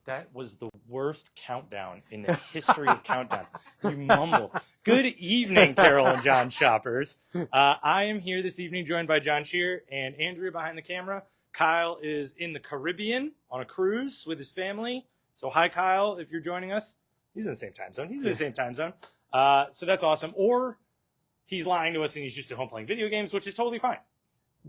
That was the worst countdown in the history of countdowns. You mumbled. Good evening, Carol and John shoppers. I am here this evening joined by John Shear and Andrea behind the camera. Kyle is in the Caribbean on a cruise with his family. So hi, Kyle, if you're joining us. He's in the same time zone. So that's awesome. Or he's lying to us and he's just at home playing video games, which is totally fine.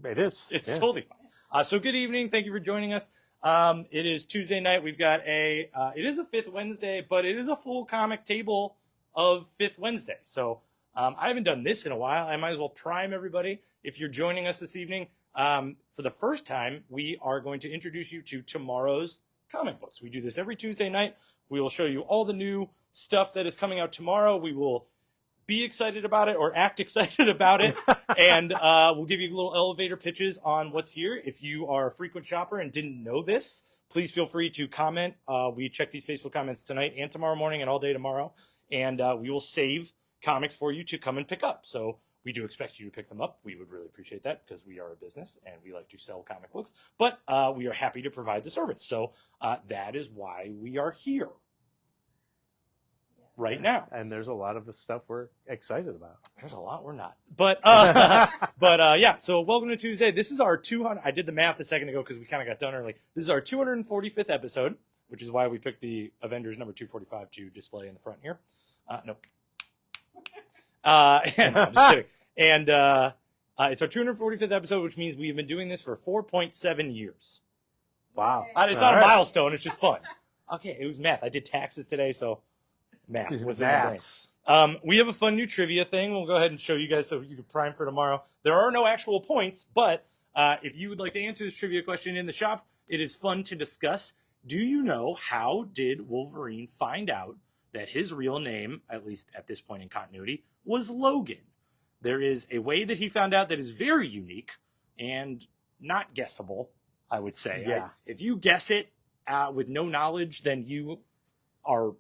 It's totally fine. So good evening. Thank you for joining us. It is Tuesday night. We've got it is a Fifth Wednesday, but it is a full comic table of Fifth Wednesday. So, I haven't done this in a while. I might as well prime everybody. If you're joining us this evening, for the first time, we are going to introduce you to tomorrow's comic books. We do this every Tuesday night. We will show you all the new stuff that is coming out tomorrow. We will be excited about it or act excited about it. And we'll give you little elevator pitches on what's here. If you are a frequent shopper and didn't know this, please feel free to comment. We check these Facebook comments tonight and tomorrow morning and all day tomorrow. And we will save comics for you to come and pick up. So we do expect you to pick them up. We would really appreciate that because we are a business and we like to sell comic books. But we are happy to provide the service. So that is why we are here right now. And there's a lot of the stuff we're excited about. There's a lot we're not. But yeah, so welcome to Tuesday. This is our 200. I did the math a second ago because we kind of got done early. This is our 245th episode, which is why we picked the Avengers number 245 to display in the front here. No, I'm just kidding. And it's our 245th episode, which means we've been doing this for 4.7 years. Wow. It's not a milestone. It's just fun. Okay, it was math. I did taxes today, so math was in my brain. We have a fun new trivia thing. We'll go ahead and show you guys so you can prime for tomorrow. There are no actual points, but if you would like to answer this trivia question in the shop, it is fun to discuss. Do you know how did Wolverine find out that his real name, at least at this point in continuity, was Logan? There is a way that he found out that is very unique and not guessable, I would say. Yeah. If you guess it with no knowledge, then you are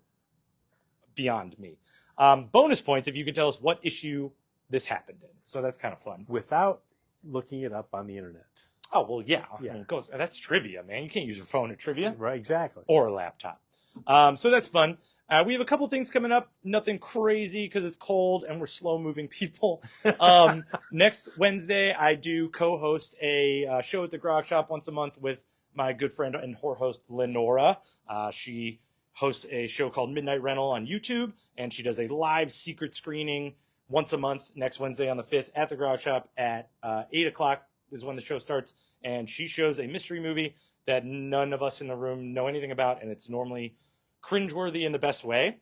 beyond me. Bonus points if you can tell us what issue this happened in. So that's kind of fun. Without looking it up on the internet. Oh, well, yeah. Yeah. I mean, that's trivia, man. You can't use your phone at trivia. Right, exactly. Or a laptop. So that's fun. We have a couple things coming up. Nothing crazy because it's cold and we're slow-moving people. Next Wednesday, I do co-host a show at the Grog Shop once a month with my good friend and horror host, Lenora. She hosts a show called Midnight Rental on YouTube, and she does a live secret screening once a month next Wednesday on the 5th at the Grog Shop at 8 o'clock is when the show starts, and she shows a mystery movie that none of us in the room know anything about, and it's normally cringeworthy in the best way,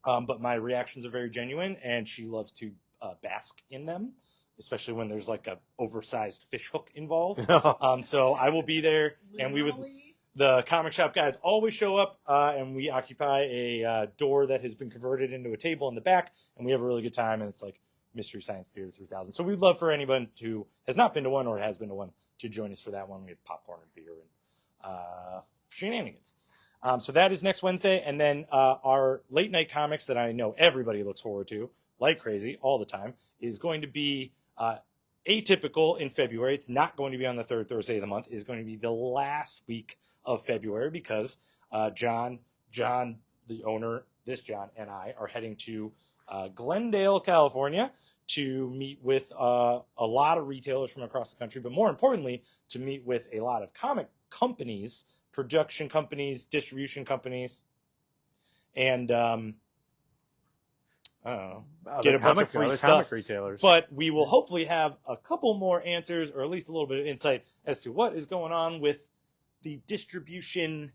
but my reactions are very genuine, and she loves to bask in them, especially when there's like a oversized fish hook involved. So I will be there, and the comic shop guys always show up, and we occupy a door that has been converted into a table in the back, and we have a really good time, and it's like Mystery Science Theater 3000. So we'd love for anyone who has not been to one or has been to one to join us for that one. We have popcorn and beer and shenanigans. So that is next Wednesday, and then our late night comics that I know everybody looks forward to, like crazy, all the time, is going to be atypical in February. It's not going to be on the third Thursday of the month. It's going to be the last week of February because John, the owner, John, and I are heading to Glendale, California to meet with a lot of retailers from across the country, but more importantly, to meet with a lot of comic companies, production companies, distribution companies, and get a bunch of free stuff. Retailers. But we will hopefully have a couple more answers, or at least a little bit of insight as to what is going on with the distribution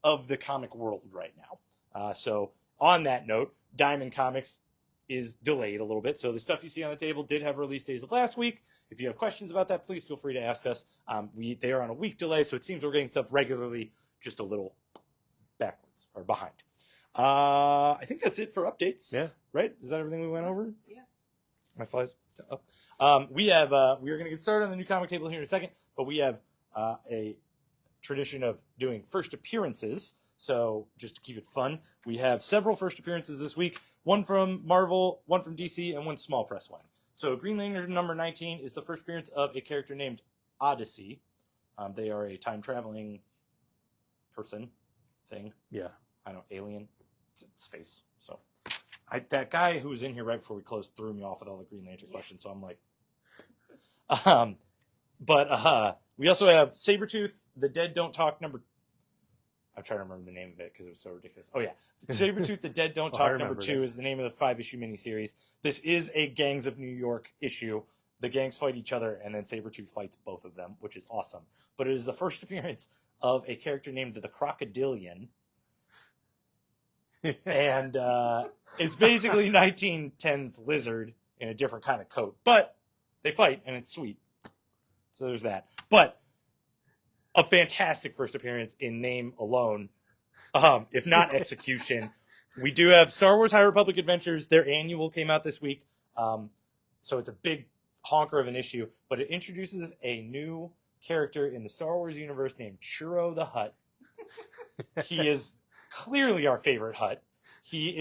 of the comic world right now. So on that note, Diamond Comics is delayed a little bit. So the stuff you see on the table did have release days of last week. If you have questions about that, please feel free to ask us. They are on a week delay, so it seems we're getting stuff regularly, just a little backwards or behind. I think that's it for updates. Yeah. Right? Is that everything we went over? Yeah. My flies up. We are going to get started on the new comic table here in a second, but we have a tradition of doing first appearances. So just to keep it fun, we have several first appearances this week. One from Marvel, one from DC, and one small press one. So Green Lantern number 19 is the first appearance of a character named Odyssey. They are a time-traveling person, thing. Yeah. I don't know, alien. It's space. So that guy who was in here right before we closed threw me off with all the Green Lantern questions. So I'm like, we also have Sabretooth, The Dead Don't Talk number. I'm trying to remember the name of it because it was so ridiculous. Oh yeah, Sabretooth, The Dead Don't Talk number 2 is the name of the 5-issue miniseries. This is a Gangs of New York issue. The gangs fight each other, and then Sabretooth fights both of them, which is awesome. But it is the first appearance of a character named the Crocodilian. And it's basically 1910's Lizard in a different kind of coat. But they fight, and it's sweet. So there's that. But a fantastic first appearance in name alone, if not execution. We do have Star Wars High Republic Adventures. Their annual came out this week. So it's a big honker of an issue. But it introduces a new character in the Star Wars universe named Churro the Hutt. He is clearly our favorite Hutt. He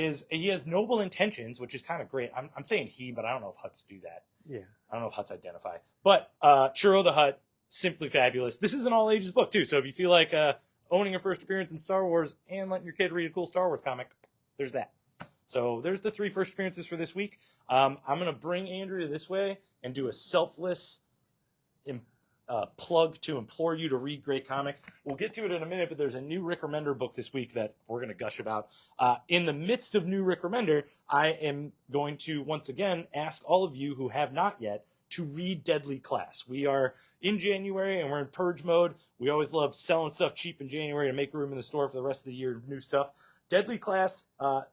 has noble intentions, which is kind of great. I'm saying he, but I don't know if Hutts do that. Yeah. I don't know if Hutts identify. But Churro the Hutt, simply fabulous. This is an all ages book too. So if you feel like owning a first appearance in Star Wars and letting your kid read a cool Star Wars comic, there's that. So there's the 3 first appearances for this week. I'm going to bring Andrea this way and do a selfless plug to implore you to read great comics. We'll get to it in a minute, but there's a new Rick Remender book this week that we're going to gush about. In the midst of new Rick Remender, I am going to once again ask all of you who have not yet to read Deadly Class. We are in January and we're in purge mode. We always love selling stuff cheap in January to make room in the store for the rest of the year, new stuff. Deadly Class,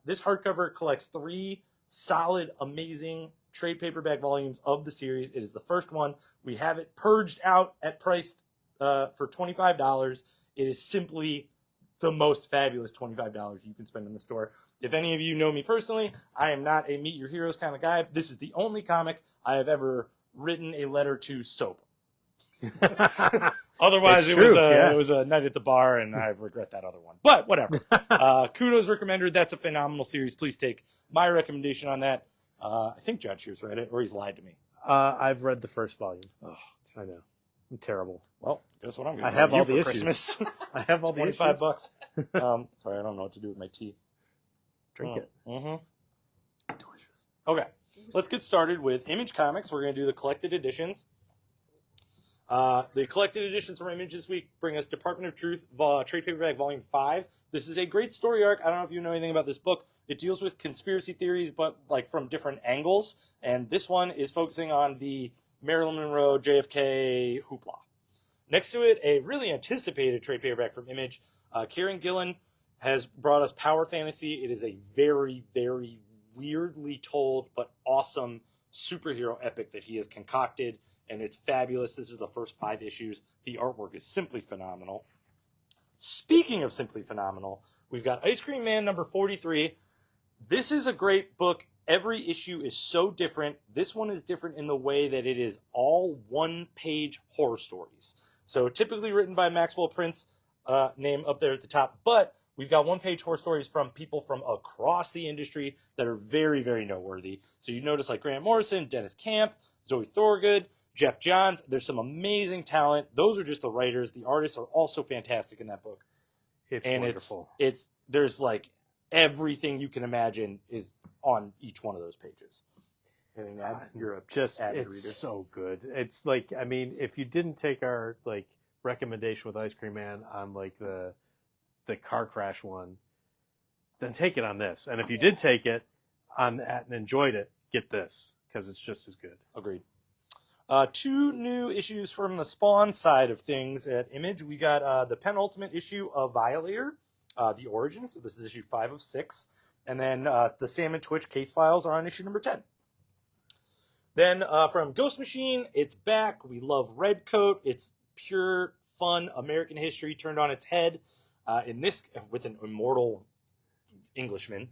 this hardcover collects 3 solid, amazing trade paperback volumes of the series. It is the first one. We have it purged out at price for $25. It is simply the most fabulous $25 you can spend in the store. If any of you know me personally, I am not a meet your heroes kind of guy. This is the only comic I have ever written a letter to soap. Otherwise, it was a night at the bar, and I regret that other one. But whatever. Kudos, Rick Remender. That's a phenomenal series. Please take my recommendation on that. I think John Shear's read it, or he's lied to me. I've read the first volume. Oh, I know. I'm terrible. Well, guess what I'm going I to have do all for the Christmas. I have all the issues. $25. Sorry, I don't know what to do with my tea. Drink it. Mm-hmm. Delicious. Okay, let's get started with Image Comics. We're going to do the collected editions. The collected editions from Image this week bring us Department of Truth Trade Paperback Volume 5. This is a great story arc. I don't know if you know anything about this book. It deals with conspiracy theories, but like from different angles. And this one is focusing on the Marilyn Monroe, JFK hoopla. Next to it, a really anticipated trade paperback from Image. Kieran Gillen has brought us Power Fantasy. It is a very, very weirdly told but awesome superhero epic that he has concocted, and it's fabulous. This is the first 5 issues. The artwork is simply phenomenal. Speaking of simply phenomenal, we've got Ice Cream Man number 43. This is a great book. Every issue is so different. This one is different in the way that it is all one-page horror stories. So typically written by Maxwell Prince, name up there at the top, but we've got one-page horror stories from people from across the industry that are very, very noteworthy. So you notice like Grant Morrison, Dennis Camp, Zoe Thorogood, Jeff Johns. There's some amazing talent. Those are just the writers. The artists are also fantastic in that book. It's and wonderful. There's like everything you can imagine is on each one of those pages. Anything to add? You're a just avid it's reader. so good. It's like, I mean, if you didn't take our like recommendation with Ice Cream Man on like the car crash one, then take it on this. And if you did take it on that and enjoyed it, get this because it's just as good. Agreed. 2 new issues from the Spawn side of things at Image. We got the penultimate issue of Violator, The Origin. So this is issue 5 of 6. And then the Sam and Twitch case files are on issue number 10. Then from Ghost Machine, it's back. We love Redcoat. It's pure, fun American history turned on its head. In this, with an immortal Englishman.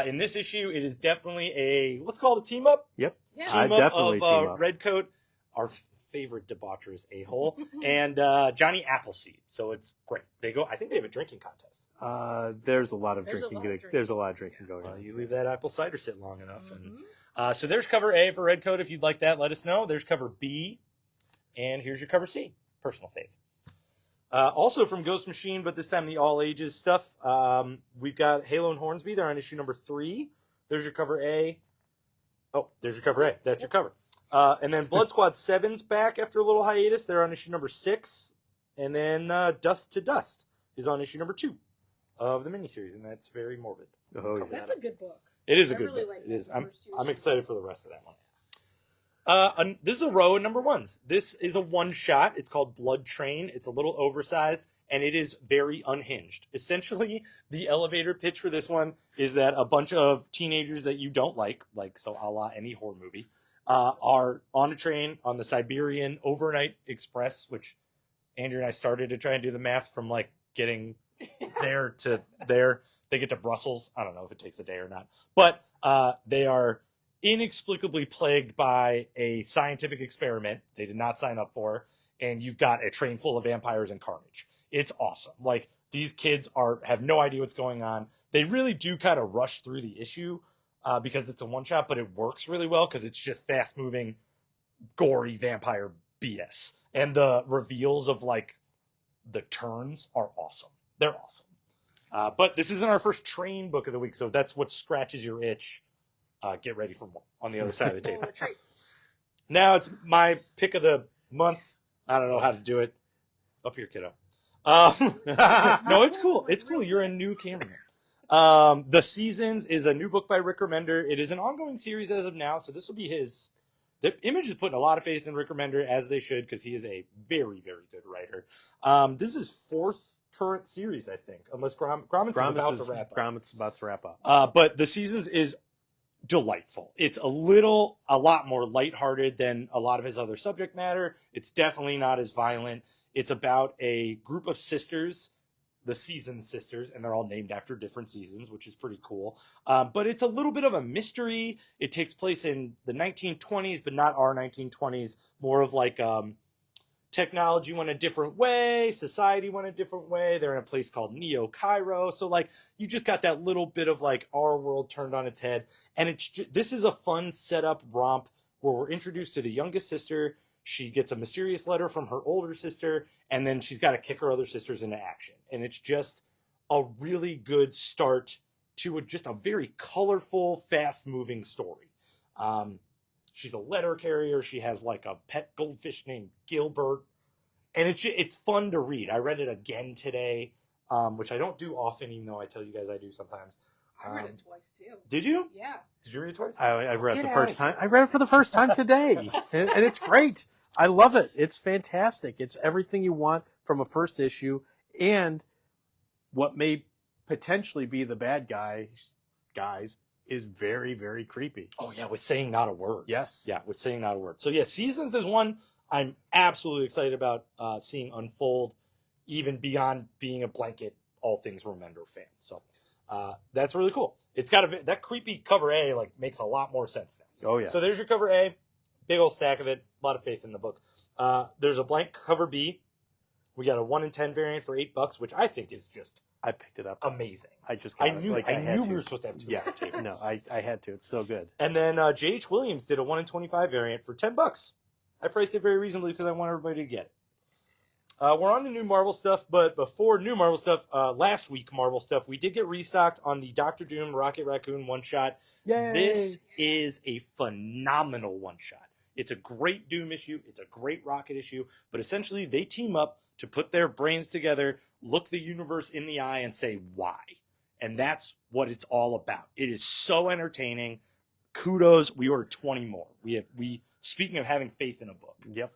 In this issue, it is definitely what's called a team up. Yep. Yeah. Team up definitely of team up. Redcoat, our favorite debaucherous a-hole, and Johnny Appleseed. So it's great. I think they have a drinking contest. There's a lot of There's a drinking. lot of drinking. There's a lot of drinking going Well, on. you leave that apple cider sit long enough. Mhm. And so there's cover A for Redcoat. If you'd like that, let us know. There's cover B, and here's your cover C. Personal fave. Also from Ghost Machine, but this time the all ages stuff. We've got Halo and Hornsby. They're on issue number 3. There's your cover A. Oh, there's your cover A. That's your cover. And then Blood Squad 7's back after a little hiatus. They're on issue number 6. And then Dust to Dust is on issue number 2 of the miniseries, and that's very morbid. Oh, yeah. That's a good book. It is a I good really book. like It is. the first 2 I'm issues. excited for the rest of that one. This is a row of number 1s. This is a one-shot. It's called Blood Train. It's a little oversized, and it is very unhinged. Essentially, the elevator pitch for this one is that a bunch of teenagers that you don't like so a la any horror movie, are on a train on the Siberian Overnight Express, which Andrew and I started to try and do the math from like getting there to there. They get to Brussels. I don't know if it takes a day or not, but they are inexplicably plagued by a scientific experiment they did not sign up for, and you've got a train full of vampires and carnage. It's awesome. Like, these kids have no idea what's going on. They really do kind of rush through the issue because it's a one shot, but it works really well because it's just fast moving, gory vampire BS, and the reveals of like the turns are awesome. They're awesome. But this isn't our first train book of the week, so that's what scratches your itch. Get ready for more on the other side of the table. Now it's my pick of the month. I don't know how to do it. Up here, kiddo. No, it's cool. It's cool. You're a new cameraman. The Seasons is a new book by Rick Remender. It is an ongoing series as of now, so this will be his. The Image is putting a lot of faith in Rick Remender, as they should, because he is a very, very good writer. This is 4th current series, I think, unless Gromit's is about to wrap up. Gromit's about to wrap up. But The Seasons is delightful. It's a lot more lighthearted than a lot of his other subject matter. It's definitely not as violent. It's about a group of sisters, the Season sisters, and they're all named after different seasons, which is pretty cool. But it's a little bit of a mystery. It takes place in the 1920s, but not our 1920s. More of like technology went a different way, society went a different way. They're in a place called Neo Cairo. So like you just got that little bit of like our world turned on its head. And this is a fun setup romp where we're introduced to the youngest sister. She gets a mysterious letter from her older sister, and then she's got to kick her other sisters into action. And it's just a really good start to just a very colorful, fast-moving story. She's a letter carrier. She has like a pet goldfish named Gilbert. And it's fun to read. I read it again today, which I don't do often, even though I tell you guys I do sometimes. I read it twice too. Did you? Yeah. Did you read it twice? I read it Get the out first of time. I read it for the first time today, and it's great. I love it. It's fantastic. It's everything you want from a first issue, and what may potentially be the bad guys is very, very creepy. Oh, yeah, with saying not a word. Yes. Yeah, with saying not a word. So, yeah, Seasons is one I'm absolutely excited about seeing unfold, even beyond being a blanket All Things Remender fan. So, that's really cool. It's got that creepy cover A, like, makes a lot more sense now. Oh, yeah. So, there's your cover A. Big old stack of it. A lot of faith in the book. There's a blank cover B. We got a 1 in 10 variant for $8, which I think is just I picked it up. amazing. I just I got knew, it. I had knew to. we were supposed to have 2 Yeah. on the table. No, I had to. It's so good. And then J.H. Williams did a 1 in 25 variant for $10. I priced it very reasonably because I want everybody to get it. We're on to new Marvel stuff, but before new Marvel stuff, last week Marvel stuff, we did get restocked on the Doctor Doom Rocket Raccoon one-shot. Yay! This is a phenomenal one-shot. It's a great Doom issue. It's a great Rocket issue. But essentially, they team up to put their brains together, look the universe in the eye, and say, why? And that's what it's all about. It is so entertaining. Kudos. We ordered 20 more. Speaking of having faith in a book. Yep.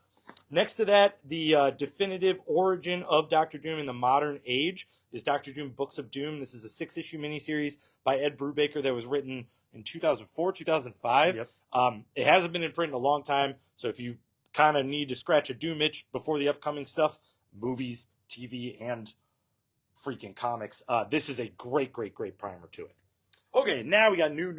Next to that, the definitive origin of Doctor Doom in the modern age is Doctor Doom Books of Doom. This is a 6-issue miniseries by Ed Brubaker that was written in 2004, 2005. Yep. It hasn't been in print in a long time, so if you kind of need to scratch a Doom itch before the upcoming stuff, movies, TV, and freaking comics, this is a great, great, great primer to it. Okay, now we got new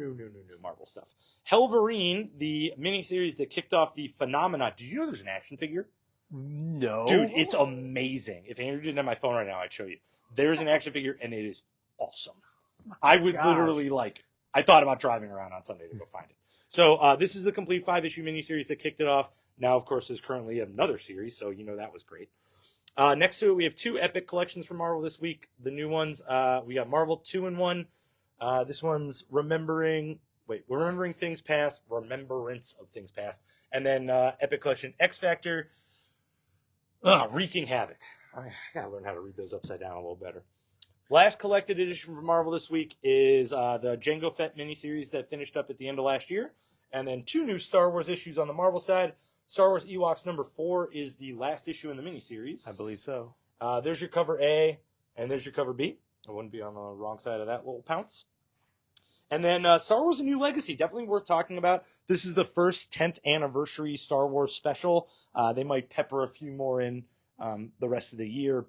Marvel stuff. Helverine, the miniseries that kicked off the phenomenon. Did you know there's an action figure? No. Dude, it's amazing. If Andrew didn't have my phone right now, I'd show you. There's an action figure, and it is awesome. I would literally, I thought about driving around on Sunday to go find it. So this is the complete 5-issue miniseries that kicked it off. Now, of course, there's currently another series, so you know that was great. Next to it, we have 2 Epic collections from Marvel this week. The new ones, we got Marvel 2-in-1. This one's Remembering Things Past, Remembrance of Things Past. And then Epic Collection X Factor, Wreaking Havoc. I gotta learn how to read those upside down a little better. Last collected edition from Marvel this week is the Jango Fett miniseries that finished up at the end of last year. And then 2 new Star Wars issues on the Marvel side. Star Wars Ewoks number 4 is the last issue in the miniseries. I believe so. There's your cover A, and there's your cover B. I wouldn't be on the wrong side of that little pounce. And then Star Wars A New Legacy, definitely worth talking about. This is the first 10th anniversary Star Wars special. They might pepper a few more in the rest of the year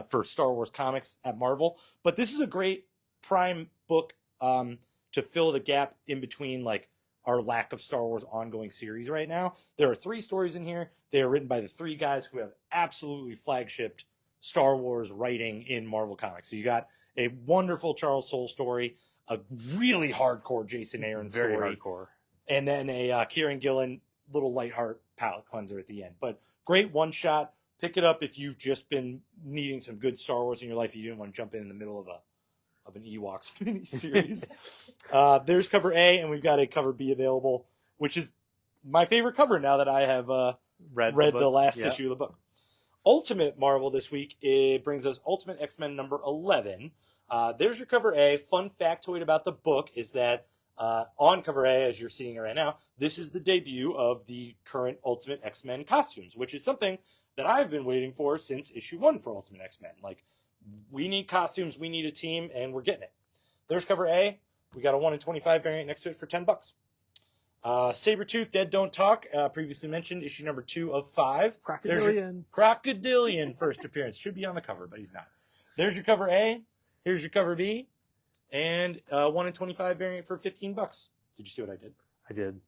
for Star Wars comics at Marvel. But this is a great prime book to fill the gap in between, like, our lack of Star Wars ongoing series right now. There are 3 stories in here. They are written by the 3 guys who have absolutely flagshipped Star Wars writing in Marvel Comics. So you got a wonderful Charles Soule story, a really hardcore Jason Aaron story. Very hardcore. And then a Kieran Gillen little lightheart palate cleanser at the end. But great one-shot. Pick it up if you've just been needing some good Star Wars in your life. You didn't want to jump in the middle of an Ewoks miniseries. There's cover A, and we've got a cover B available, which is my favorite cover now that I have read the last issue of the book. Ultimate Marvel this week, it brings us Ultimate X-Men number 11. There's your cover A. Fun factoid about the book is that on cover A, as you're seeing it right now, this is the debut of the current Ultimate X-Men costumes, which is something that I've been waiting for since issue 1 for Ultimate X-Men. Like, we need costumes, we need a team, and we're getting it. There's cover A. We got a 1-in-25 variant next to it for $10. Sabretooth, Dead Don't Talk, previously mentioned, issue number 2 of 5. Crocodilian first appearance. Should be on the cover, but he's not. There's your cover A. Here's your cover B. And 1-in-25 variant for $15. Did you see what I did? I did.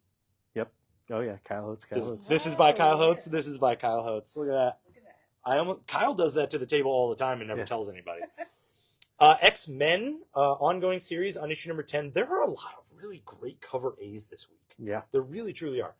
Yep. Oh, yeah. Kyle Holtz. This is by Kyle Holtz. This is by Kyle Holtz. Look at that. Kyle does that to the table all the time and never tells anybody. X-Men ongoing series on issue number 10. There are a lot of really great cover A's this week. Yeah. There really, truly are.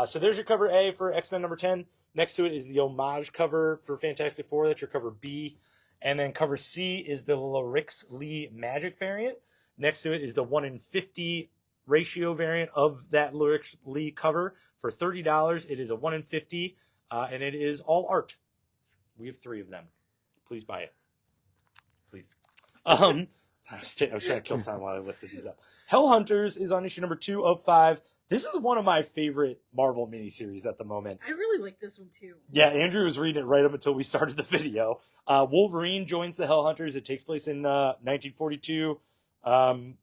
So there's your cover A for X-Men number 10. Next to it is the homage cover for Fantastic Four. That's your cover B. And then cover C is the Larix Lee Magic variant. Next to it is the 1-in-50 ratio variant of that Larix Lee cover for $30. It is a 1-in-50, and it is all art. We have 3 of them. Please buy it. Please. I was trying to kill time while I lifted these up. Hellhunters is on issue number 2 of 5. This is one of my favorite Marvel miniseries at the moment. I really like this one too. Yeah, Andrew was reading it right up until we started the video. Wolverine joins the Hellhunters. It takes place in 1942, World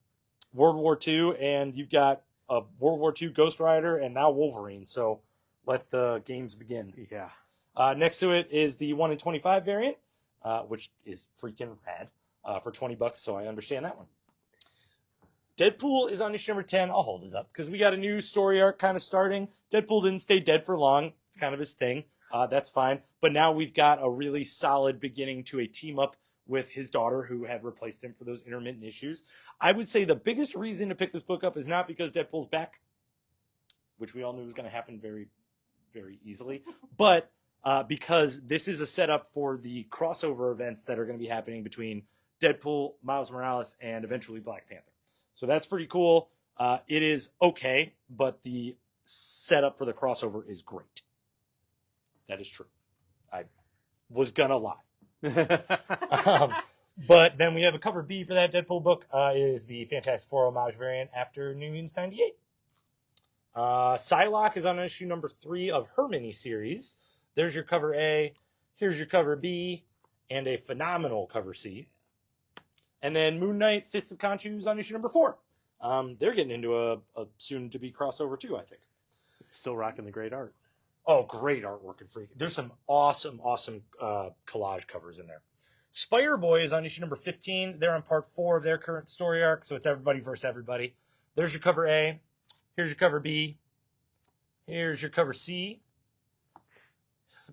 War II, and you've got a World War II Ghost Rider and now Wolverine. So let the games begin. Yeah. Next to it is the 1-in-25 variant, which is freaking rad, for $20, so I understand that one. Deadpool is on issue number 10. I'll hold it up because we got a new story arc kind of starting. Deadpool didn't stay dead for long. It's kind of his thing. That's fine. But now we've got a really solid beginning to a team up with his daughter who had replaced him for those intermittent issues. I would say the biggest reason to pick this book up is not because Deadpool's back, which we all knew was going to happen very, very easily, but because this is a setup for the crossover events that are going to be happening between Deadpool, Miles Morales, and eventually Black Panther. So that's pretty cool. It is okay, but the setup for the crossover is great. That is true. I was going to lie. But then we have a cover B for that Deadpool book. Is the Fantastic Four homage variant after New Mutants 98. Psylocke is on issue number 3 of her miniseries. There's your cover A. Here's your cover B. And a phenomenal cover C. And then Moon Knight, Fist of Khonshu is on issue number 4. They're getting into a soon-to-be crossover, too, I think. Still rocking the great art. Oh, great artwork and freak. There's some awesome collage covers in there. Spider Boy is on issue number 15. They're on part 4 of their current story arc, so it's everybody versus everybody. There's your cover A. Here's your cover B. Here's your cover C.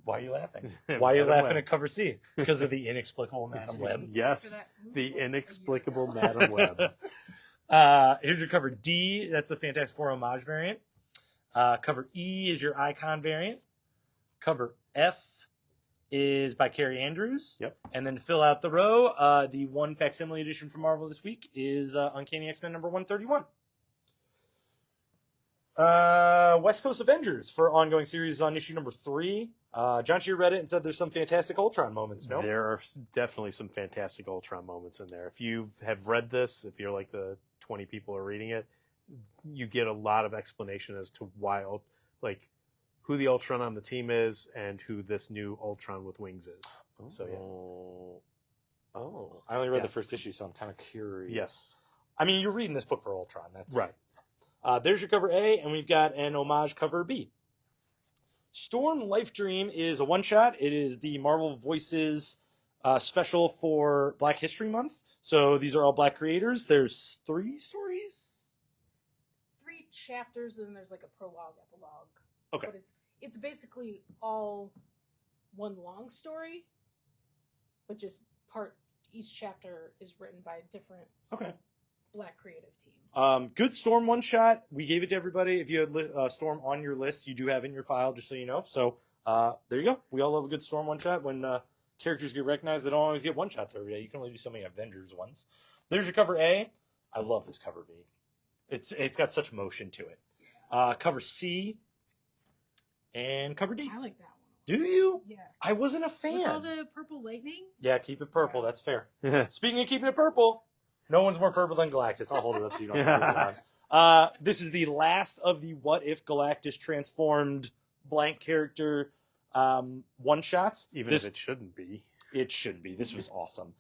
Why are you laughing? Why are you laughing at cover C? Because of the inexplicable Madam Web. Yes, the inexplicable Madam Web. Here's your cover D. That's the Fantastic Four homage variant. Cover E is your Icon variant. Cover F is by Carrie Andrews. Yep. And then to fill out the row, the one facsimile edition from Marvel this week is Uncanny X-Men number 131. West Coast Avengers for ongoing series on issue number 3. John Shear read it and said there's some fantastic Ultron moments, no? There are definitely some fantastic Ultron moments in there. If you have read this, if you're like the 20 people who are reading it, you get a lot of explanation as to why, like, who the Ultron on the team is and who this new Ultron with wings is. Oh. So, yeah. Oh. I only read the first issue, so I'm kind of curious. Yes. I mean, you're reading this book for Ultron. That's right. There's your cover A, and we've got an homage cover B. Storm Life Dream is a one-shot. It is the Marvel Voices special for Black History Month. So these are all Black creators. There's 3 stories? 3 chapters, and then there's like a prologue, epilogue. Okay. But it's basically all one long story, but just each chapter is written by a different Black creative team. Good Storm one-shot. We gave it to everybody. If you had Storm on your list, you do have it in your file, just so you know. So there you go. We all love a good Storm one-shot. When characters get recognized, they don't always get one-shots every day. You can only do so many Avengers ones. There's your cover A. I love this cover B. It's got such motion to it. Cover C and cover D. I like that one. Do you? Yeah. I wasn't a fan. With all the purple lightning? Yeah, keep it purple. Yeah. That's fair. Speaking of keeping it purple, no one's more purple than Galactus. I'll hold it up so you don't have to move it on. This is the last of the What If Galactus transformed blank character one-shots. Even if it shouldn't be. It should be. This was awesome.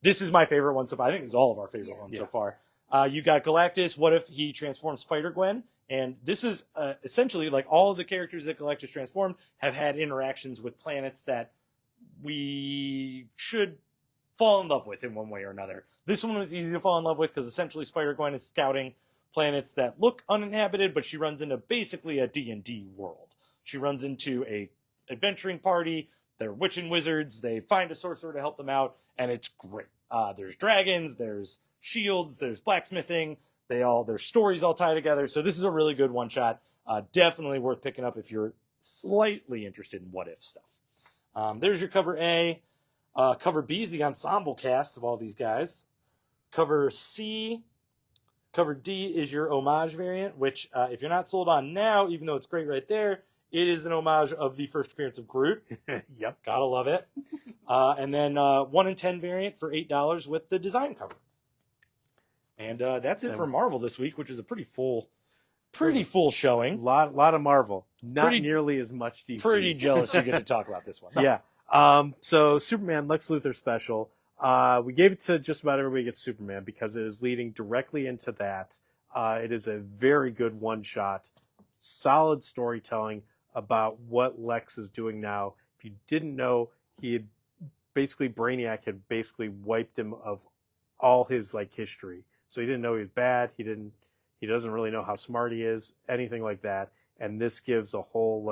This is my favorite one so far. I think it's all of our favorite ones so far. You got Galactus. What if he transformed Spider-Gwen? And this is essentially like all of the characters that Galactus transformed have had interactions with planets that we should fall in love with in one way or another. This one was easy to fall in love with because essentially Spider-Gwen is scouting planets that look uninhabited, but she runs into basically a D&D world. She runs into a adventuring party. They're witch and wizards. They find a sorcerer to help them out, and it's great. There's dragons, there's shields, there's blacksmithing. Their stories all tie together. So this is a really good one shot. Definitely worth picking up if you're slightly interested in what if stuff. There's your cover A. Cover B is the ensemble cast of all these guys. Cover C, cover D is your homage variant, which if you're not sold on now, even though it's great right there, it is an homage of the first appearance of Groot. Yep. Gotta love it. And then 1 in 10 variant for $8 with the design cover. And that's it for Marvel this week, which is a pretty full showing. Lot of Marvel. Not Pretty- nearly as much DC. Pretty jealous you get to talk about this one. Yeah. So Superman Lex Luthor special. We gave it to just about everybody gets Superman because it is leading directly into that. It is a very good one-shot, solid storytelling about what Lex is doing now. If you didn't know, Brainiac had basically wiped him of all his history. So he didn't know he was bad. He doesn't really know how smart he is, anything like that. And this gives a whole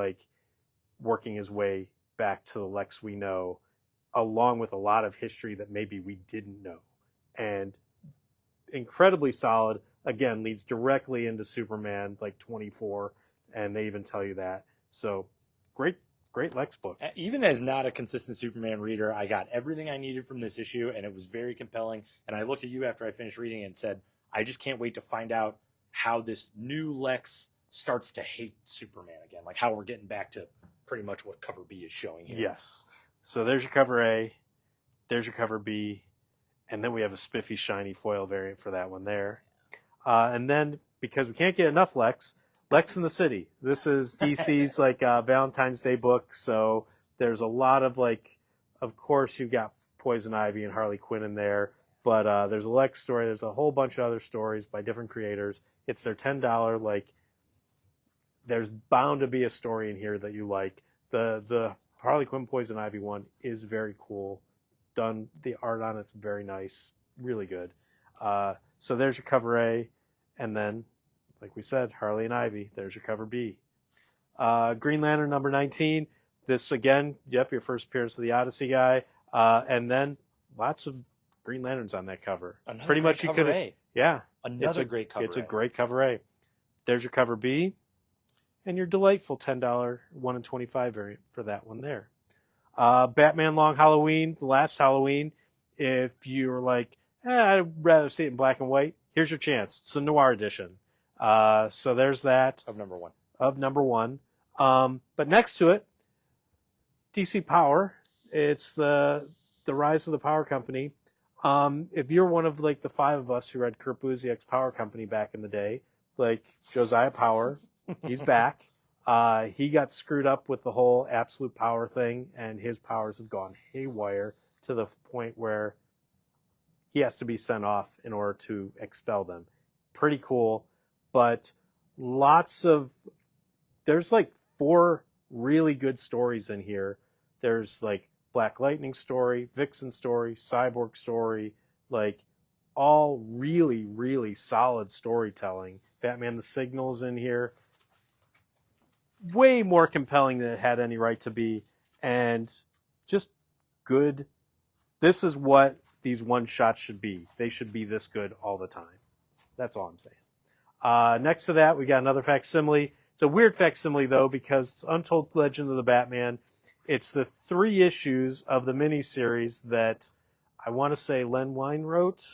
working his way back to the Lex we know, along with a lot of history that maybe we didn't know. And incredibly solid, again, leads directly into Superman 24, and they even tell you that. So great Lex book. Even as not a consistent Superman reader, I got everything I needed from this issue, and it was very compelling. And I looked at you after I finished reading it and said, I just can't wait to find out how this new Lex starts to hate Superman again. How we're getting back to pretty much what cover B is showing here. Yes. So there's your cover A, there's your cover B, and then we have a spiffy, shiny foil variant for that one there. And then, because we can't get enough Lex in the City. This is DC's Valentine's Day book, so there's a lot of of course you've got Poison Ivy and Harley Quinn in there, but there's a Lex story, there's a whole bunch of other stories by different creators. It's their $10, there's bound to be a story in here that you like. The Harley Quinn Poison Ivy one is very cool. Done, the art on it's very nice, really good. So there's your cover A, and then like we said, Harley and Ivy. There's your cover B. Green Lantern number 19. This again, your first appearance of the Odyssey guy. And then lots of Green Lanterns on that cover. Another Pretty much great you cover could. A. Yeah. Another great cover It's A. a great cover A. There's your cover B. And your delightful $10 1 in 25 variant for that one there. Batman Long Halloween, the last Halloween. If you're like, I'd rather see it in black and white, here's your chance. It's a noir edition. So there's that. Of number one. Of number one. But next to it, DC Power. It's the rise of the Power Company. If you're one of like the five of us who read Kurt Busiek's Power Company back in the day, like Josiah Power, he's back. He got screwed up with the whole absolute power thing, and his powers have gone haywire to the point where he has to be sent off in order to expel them. Pretty cool, but there's like 4 really good stories in here. There's like Black Lightning story, Vixen story, Cyborg story, like all really, really solid storytelling. Batman the Signal's in here. Way more compelling than it had any right to be, and just good. This is what these one-shots should be. They should be this good all the time. That's all I'm saying. Next to that, we got another facsimile. It's a weird facsimile, though, because it's Untold Legend of the Batman. It's the 3 issues of the miniseries that I want to say Len Wein wrote,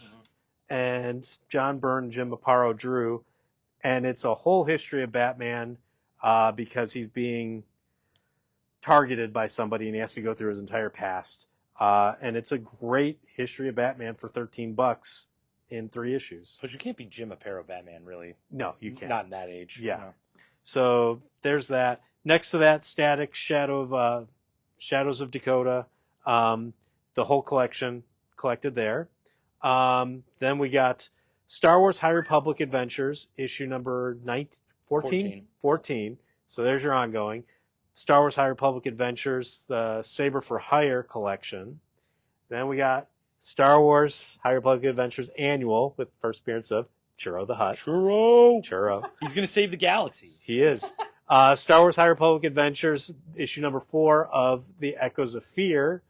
and John Byrne and Jim Aparo drew. And it's a whole history of Batman, because he's being targeted by somebody and he has to go through his entire past. And it's a great history of Batman for $13 in 3 issues. But you can't be Jim Aparo Batman, really. No, you can't. Not in that age. Yeah. No. So there's that. Next to that, Static, Shadows of Dakota, the whole collection collected there. Then we got Star Wars High Republic Adventures, issue number 14. So there's your ongoing. Star Wars High Republic Adventures, the Saber for Hire collection. Then we got Star Wars High Republic Adventures Annual with first appearance of Churro the Hutt. Churro. He's going to save the galaxy. He is. Star Wars High Republic Adventures, issue number 4 of The Echoes of Fear.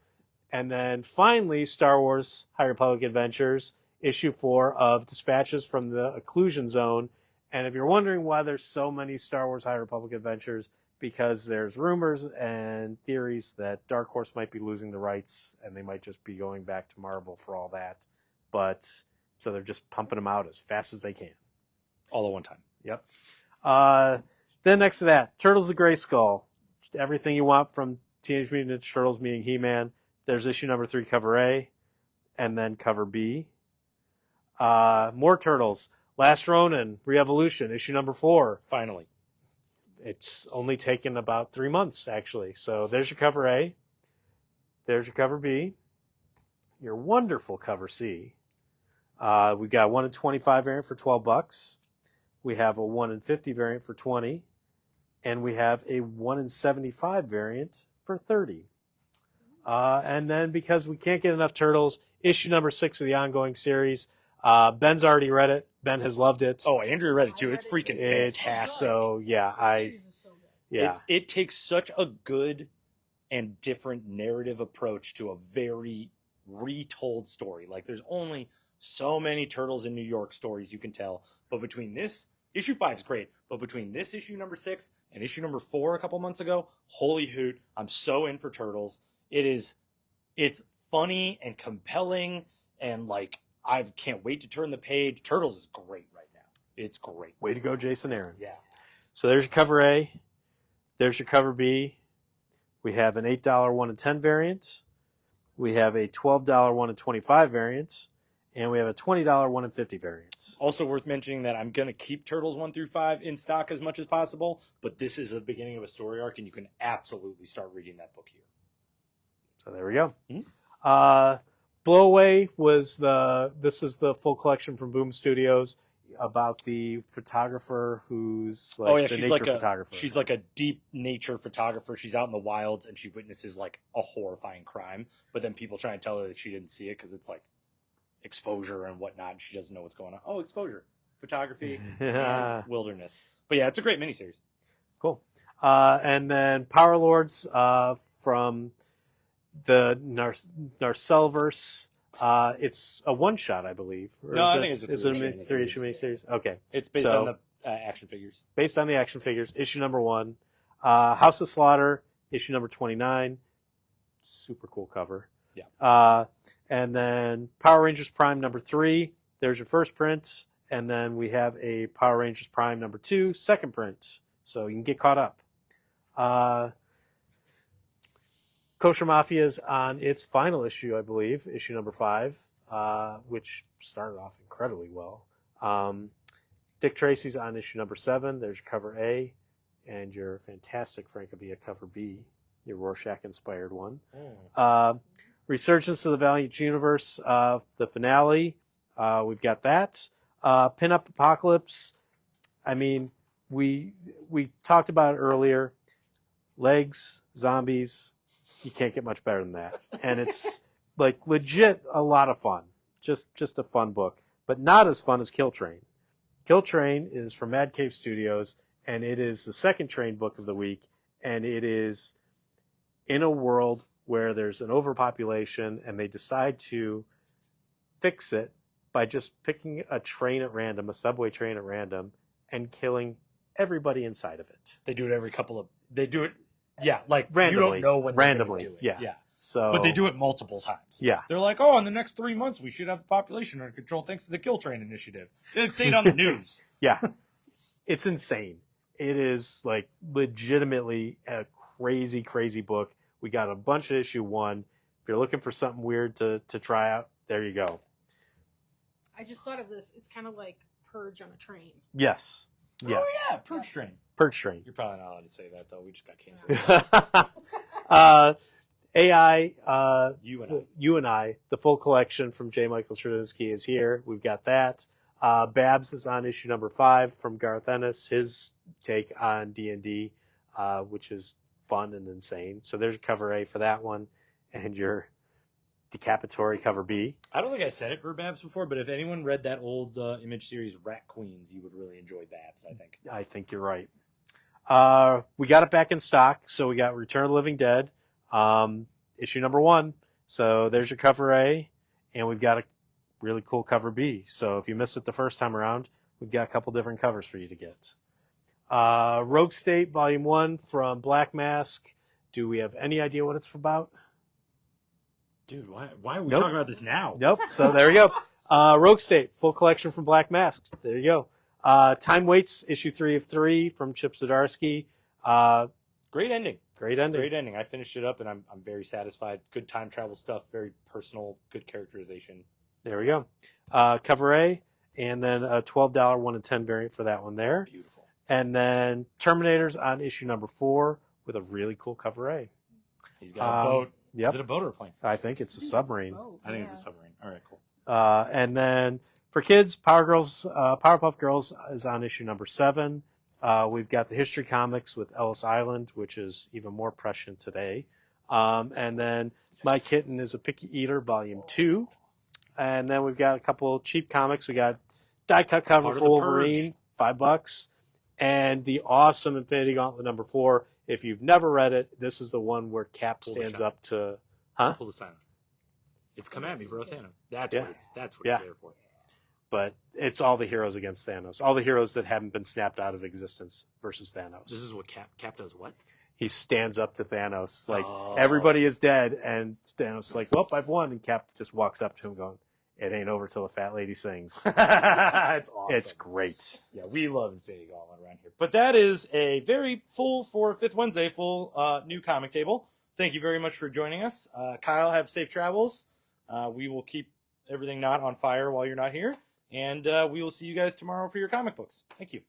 And then finally, Star Wars High Republic Adventures, issue 4 of Dispatches from the Occlusion Zone. And if you're wondering why there's so many Star Wars High Republic Adventures, because there's rumors and theories that Dark Horse might be losing the rights and they might just be going back to Marvel for all that. But so they're just pumping them out as fast as they can. All at one time. Yep. Then next to that, Turtles of Grayskull. Just everything you want from Teenage Mutant Ninja Turtles meeting He-Man. There's issue number 3, cover A, and then cover B. More Turtles. Last Ronin, Re-Evolution, issue number 4. Finally. It's only taken about 3 months, actually. So there's your cover A. There's your cover B. Your wonderful cover C. We got a 1 in 25 variant for $12. We have a 1 in 50 variant for $20. And we have a 1 in 75 variant for $30. And then because we can't get enough Turtles, issue number 6 of the ongoing series. Ben's already read it. Ben has loved it. Oh, Andrew read it too. It's freaking fantastic. So yeah, It takes such a good and different narrative approach to a very retold story. Like there's only so many Turtles in New York stories you can tell, but between this issue 5 is great, but between this issue number 6 and issue number 4 a couple months ago, holy hoot! I'm so in for Turtles. It's funny and compelling and like. I can't wait to turn the page. Turtles is great right now. It's great. Way to go, Jason Aaron. Yeah. So there's your cover A. There's your cover B. We have an $8 1 in 10 variant. We have a $12 1 in 25 variant. And we have a $20 1 in 50 variant. Also worth mentioning that I'm going to keep Turtles 1 through 5 in stock as much as possible, but this is the beginning of a story arc, and you can absolutely start reading that book here. So there we go. Mm-hmm. Blowaway this is the full collection from Boom Studios about the photographer who's like the nature photographer. She's like a deep nature photographer. She's out in the wilds and she witnesses like a horrifying crime, but then people try and tell her that she didn't see it because it's like exposure and whatnot, and she doesn't know what's going on. Oh, exposure, photography, and wilderness. But yeah, it's a great miniseries. Cool. And then Power Lords from the Narcelverse. It's a one-shot, I believe. I think it's a three-issue miniseries. Okay. It's based on the action figures. Based on the action figures. Issue number 1. House of Slaughter, issue number 29. super cool cover. Yeah. And then Power Rangers Prime #3. There's your first print. And then we have a Power Rangers Prime #2, second print. So you can get caught up. Kosher Mafia is on its final issue, I believe, issue #5, which started off incredibly well. Dick Tracy's on issue #7. There's your cover A, and your fantastic Francavilla cover B, your Rorschach-inspired one. Resurgence of the Valiant Universe, the finale. We've got that. Pin-Up Apocalypse. I mean, we talked about it earlier. Legs, zombies. You can't get much better than that. And it's like legit a lot of fun. Just a fun book. But not as fun as Kill Train. Kill Train is from Mad Cave Studios, and it is the second Train book of the week, and it is in a world where there's an overpopulation, and they decide to fix it by just picking a train at random, a subway train at random, and killing everybody inside of it. They do it every couple of. They do it. Yeah, like Randomly. you don't know when Randomly, they're gonna do it. yeah. Yeah. So, But they do it multiple times. Yeah. They're like, oh, in the next 3 months, we should have the population under control thanks to the Kill Train initiative. They didn't say it on the news. Yeah. It's insane. It is like legitimately a crazy, crazy book. We got a bunch of issue 1. If you're looking for something weird to try out, there you go. I just thought of this. It's kind of like Purge on a train. Yes. Yeah. Oh, yeah, Purge Train. Purge Train. You're probably not allowed to say that, though. We just got canceled. AI, You and I. the full collection from J. Michael Straczynski is here. We've got that. Babs is on issue #5 from Garth Ennis, his take on D&D, which is fun and insane. So there's cover A for that one, and your decapitory cover B. I don't think I said it for Babs before, but if anyone read that old Image series Rat Queens, you would really enjoy Babs, I think. I think you're right. We got it back in stock, so we got Return of the Living Dead, issue #1. So there's your cover A, and we've got a really cool cover B. So if you missed it the first time around, we've got a couple different covers for you to get. Rogue State Volume 1 from Black Mask. Do we have any idea what it's about? Dude, why are we Nope. talking about this now? Nope. So there you go. Rogue State, full collection from Black Mask. There you go. Time Waits, issue 3 of 3 from Chip Zdarsky. Great ending. Great ending. Great ending. I finished it up, and I'm very satisfied. Good time travel stuff. Very personal. Good characterization. There we go. Cover A, and then a $12 1 in 10 variant for that one there. Beautiful. And then Terminators on issue #4 with a really cool cover A. He's got a boat. Yep. Is it a boat or a plane? I think it's a submarine. Oh, I think it's yeah. a submarine. All right, cool. And then for kids, Powerpuff Girls is on issue #7. We've got the History Comics with Ellis Island, which is even more prescient today. And then My Kitten is a Picky Eater, Volume 2. And then we've got a couple cheap comics. We got die cut cover Part of for the Wolverine, $5. And the awesome Infinity Gauntlet #4. If you've never read it, this is the one where Cap Pull the stands shot. up to... Huh? Pull the sign. It's come at me, bro, Thanos. That's Yeah. what it's Yeah. there for. But it's all the heroes against Thanos. All the heroes that haven't been snapped out of existence versus Thanos. This is what Cap does. What? He stands up to Thanos. Like, Oh. everybody is dead, and Thanos is like, well, I've won. And Cap just walks up to him going, it ain't over till the fat lady sings. It's awesome. It's great. Yeah, we love Infinity Gauntlet around here. But that is a very full, for Fifth Wednesday, full new comic table. Thank you very much for joining us. Kyle, have safe travels. We will keep everything not on fire while you're not here. And we will see you guys tomorrow for your comic books. Thank you.